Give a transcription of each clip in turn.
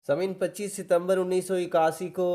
समीन 25 सितंबर 1981 को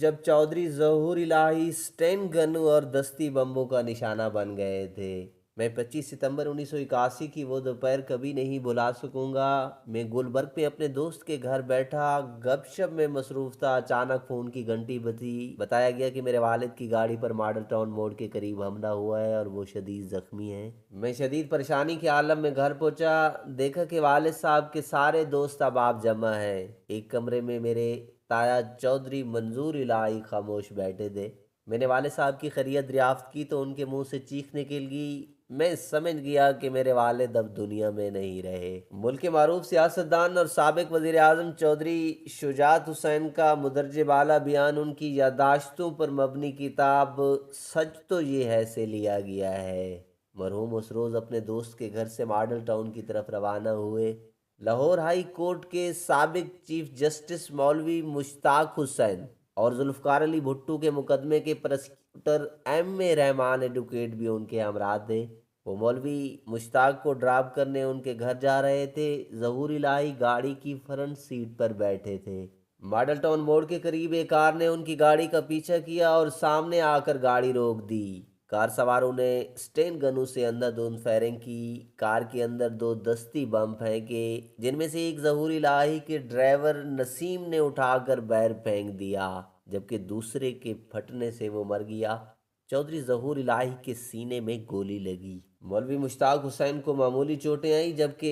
जब चौधरी ज़हूर इलाही Sten gun और दस्ती बम्बों का निशाना बन गए थे। मैं 25 सितंबर 1981 की वो दोपहर कभी नहीं भुला सकूंगा। मैं गुलबर्ग में अपने दोस्त के घर बैठा गपशप में मसरूफ था। अचानक फ़ोन की घंटी बजी। बताया गया कि मेरे वालिद की गाड़ी पर मॉडल टाउन मोड़ के करीब हमला हुआ है और वो शदीद ज़ख्मी है। मैं शदीद परेशानी के आलम में घर पहुंचा। देखा कि वालिद साहब के सारे दोस्त अब आप जमा हैं। एक कमरे में मेरे ताया चौधरी मंजूर इलाही खामोश बैठे थे। मैंने वाले साहब की खैरियत दरियाफ्त की तो उनके मुंह से चीख निकल गई। मैं समझ गया कि मेरे वालिद अब दुनिया में नहीं रहे। मुल्क के मारूफ सियासतदान और साबिक वज़ीर आज़म चौधरी शुजात हुसैन का मुदर्जे बाला बयान उनकी यादाश्तों पर मबनी किताब सच तो ये है से लिया गया है। मरहूम उस रोज़ अपने दोस्त के घर से मॉडल टाउन की तरफ रवाना हुए। लाहौर हाई कोर्ट के साबिक चीफ जस्टिस मौलवी मुश्ताक हुसैन और जुल्फ़कार अली भुट्टो के मुकदमे के प्रोसिक्यूटर M.A. रहमान एडवोकेट भी उनके हमरा थे। वो मौलवी मुश्ताक को ड्रॉप करने उनके घर जा रहे थे। ज़हूर इलाही गाड़ी की फ्रंट सीट पर बैठे थे। मॉडल टाउन मोड़ के करीब एक कार ने उनकी गाड़ी का पीछा किया और सामने आकर गाड़ी रोक दी। कार सवारों ने स्टेन गनों से अंधाधुंध फायरिंग की। कार के अंदर दो दस्ती बम फेंके, जिनमें से एक ज़हूर इलाही के ड्राइवर नसीम ने उठाकर बाहर फेंक दिया, जबकि दूसरे के फटने से वो मर गया। चौधरी ज़हूर इलाही के सीने में गोली लगी। मौलवी मुश्ताक हुसैन को मामूली चोटें आई, जबकि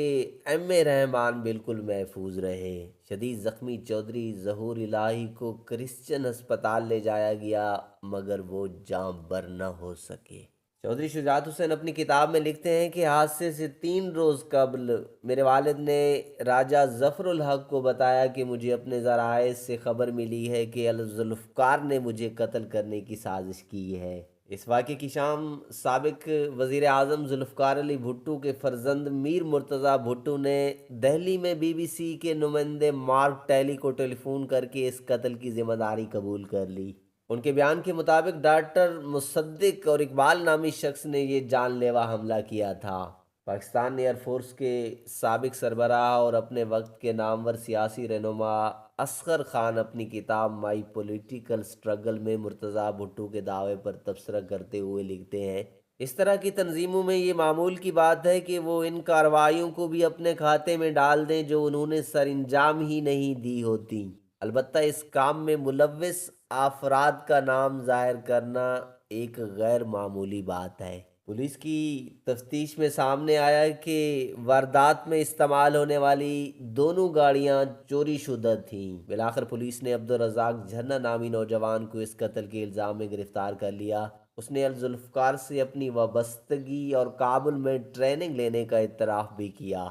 M.A. रहमान बिल्कुल महफूज रहे। शदीद ज़ख्मी चौधरी ज़हूर इलाही को क्रिश्चियन अस्पताल ले जाया गया, मगर वो जाँ बर न हो सके। चौधरी शुजात हुसैन अपनी किताब में लिखते हैं कि हादसे से 3 रोज़ कबल मेरे वालिद ने राजा ज़फ़रुल हक को बताया कि मुझे अपने ज़राए से खबर मिली है कि जुल्फ़कार ने मुझे कत्ल करने की साजिश की है। इस वाक़े की शाम साबिक वज़ीर आज़म जुल्फ़कार अली भुट्टो के फ़र्जंद मीर मुर्तज़ा भुट्टो ने दहली में BBC के नुमाइंदे मार्क टैली को टेलीफ़ोन करके इस कत्ल की ज़िम्मेदारी कबूल कर ली। उनके बयान के मुताबिक डॉक्टर मुसद्दिक और इकबाल नामी शख्स ने ये जानलेवा हमला किया था। पाकिस्तान एयरफोर्स के साबिक सरबराह और अपने वक्त के नामवर सियासी रहनुमा असगर खान अपनी किताब माई पॉलिटिकल स्ट्रगल में मुर्तज़ा भुट्टो के दावे पर तबसरा करते हुए लिखते हैं, इस तरह की तंजीमों में ये मामूल की बात है कि वो इन कार्रवाइयों को भी अपने खाते में डाल दें जो उन्होंने सरंजाम ही नहीं दी होती। अलबत्ता इस काम में मुलव्विस अफराद का नाम ज़ाहिर करना एक गैर मामूली बात है। पुलिस की तफ्तीश में सामने आया है कि वारदात में इस्तेमाल होने वाली दोनों गाड़ियां चोरी शुदा थीं। बिलाखिर पुलिस ने अब्दुल रज़ाक झरना नामी नौजवान को इस कत्ल के इल्ज़ाम में गिरफ्तार कर लिया। उसने अल जुल्फ़कार से अपनी वाबस्तगी और काबुल में ट्रेनिंग लेने का इतराफ़ भी किया।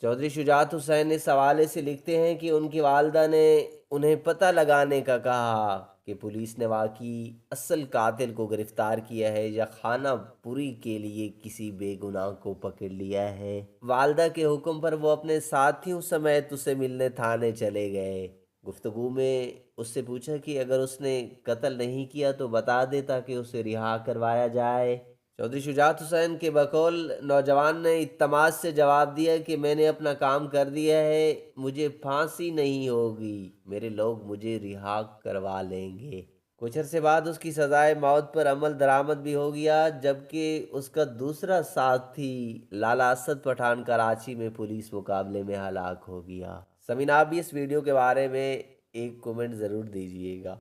चौधरी शुजात हुसैन इस हवाले से लिखते हैं कि उनकी वालदा ने उन्हें पता लगाने का कहा कि पुलिस ने वाकई असल कातिल को गिरफ्तार किया है या खाना पुरी के लिए किसी बेगुनाह को पकड़ लिया है। वालदा के हुक्म पर वो अपने साथियों समेत उसे मिलने थाने चले गए। गुफ्तगू में उससे पूछा कि अगर उसने कत्ल नहीं किया तो बता दे ताकि उसे रिहा करवाया जाए। चौधरी शुजात हुसैन के बकौल नौजवान ने इत्तमाद से जवाब दिया कि मैंने अपना काम कर दिया है, मुझे फांसी नहीं होगी, मेरे लोग मुझे रिहा करवा लेंगे। कुछ अरसे बाद उसकी सजाए मौत पर अमल दरामद भी हो गया, जबकि उसका दूसरा साथी लाला असद पठान कराची में पुलिस मुकाबले में हलाक हो गया। समीन, आप भी इस वीडियो के बारे में एक कमेंट ज़रूर दीजिएगा।